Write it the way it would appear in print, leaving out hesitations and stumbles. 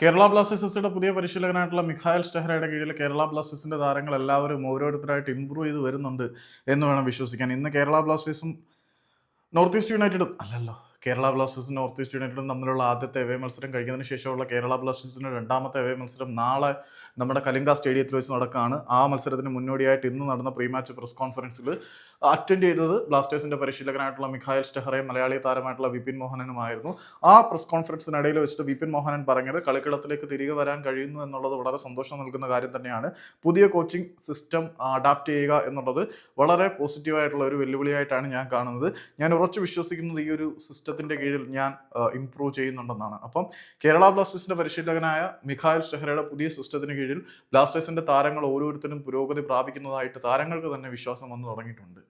കേരള ബ്ലാസ്റ്റേഴ്സിന്റെ പുതിയ പരിശീലകനായിട്ടുള്ള മിഖായൽ സ്റ്റെഹ്റയുടെ കീഴിൽ കേരള ബ്ലാസ്റ്റേഴ്സിന്റെ താരങ്ങൾ എല്ലാവരും ഓരോരുത്തരായിട്ട് ഇമ്പ്രൂവ് ചെയ്ത് വരുന്നുണ്ട് എന്ന് വേണം വിശ്വസിക്കാൻ. ഇന്ന് കേരള ബ്ലാസ്റ്റേഴ്സും നോർത്ത് ഈസ്റ്റ് യുണൈറ്റഡും അല്ലല്ലോ, കേരള ബ്ലാസ്റ്റേഴ്സും നോർത്ത് ഈസ്റ്റ് യുണൈറ്റഡും തമ്മിലുള്ള ആദ്യത്തെ എവേ മത്സരം കഴിഞ്ഞതിന് ശേഷമുള്ള കേരള ബ്ലാസ്റ്റേഴ്സിന്റെ രണ്ടാമത്തെ എവേ മത്സരം നാളെ നമ്മുടെ കലിംഗ സ്റ്റേഡിയത്തിൽ വെച്ച് നടക്കുകയാണ്. ആ മത്സരത്തിന് മുന്നോടിയായിട്ട് ഇന്ന് നടന്ന പ്രീ മാച്ച് പ്രസ് കോൺഫറൻസിൽ അറ്റൻഡ് ചെയ്തത് ബ്ലാസ്റ്റേഴ്സിന്റെ പരിശീലകനായിട്ടുള്ള മിഖായൽ സ്റ്റെഹറയും മലയാളി താരമായിട്ടുള്ള വിപിൻ മോഹനനുമായിരുന്നു. ആ പ്രസ് കോൺഫറൻസിനിടയിൽ വെച്ചിട്ട് വിപിൻ മോഹനൻ പറഞ്ഞത് കളിക്കളത്തിലേക്ക് തിരികെ വരാൻ കഴിയുന്നു എന്നുള്ളത് വളരെ സന്തോഷം നൽകുന്ന കാര്യം തന്നെയാണ്. പുതിയ കോച്ചിങ് സിസ്റ്റം അഡാപ്റ്റ് ചെയ്യുക എന്നുള്ളത് വളരെ പോസിറ്റീവായിട്ടുള്ള ഒരു വെല്ലുവിളിയായിട്ടാണ് ഞാൻ കാണുന്നത്. ഞാൻ ഉറച്ചു വിശ്വസിക്കുന്നത് ഈ ഒരു സിസ്റ്റത്തിന്റെ കീഴിൽ ഞാൻ ഇംപ്രൂവ് ചെയ്യുന്നുണ്ടെന്നാണ്. അപ്പം കേരള ബ്ലാസ്റ്റേഴ്സിന്റെ പരിശീലകനായ മിഖായൽ സ്റ്റെഹ്റയുടെ പുതിയ സിസ്റ്റത്തിന് കീഴിൽ ബ്ലാസ്റ്റേഴ്സിന്റെ താരങ്ങൾ ഓരോരുത്തരും പുരോഗതി പ്രാപിക്കുന്നതായിട്ട് താരങ്ങൾക്ക് തന്നെ വിശ്വാസം വന്നു തുടങ്ങിയിട്ടുണ്ട്.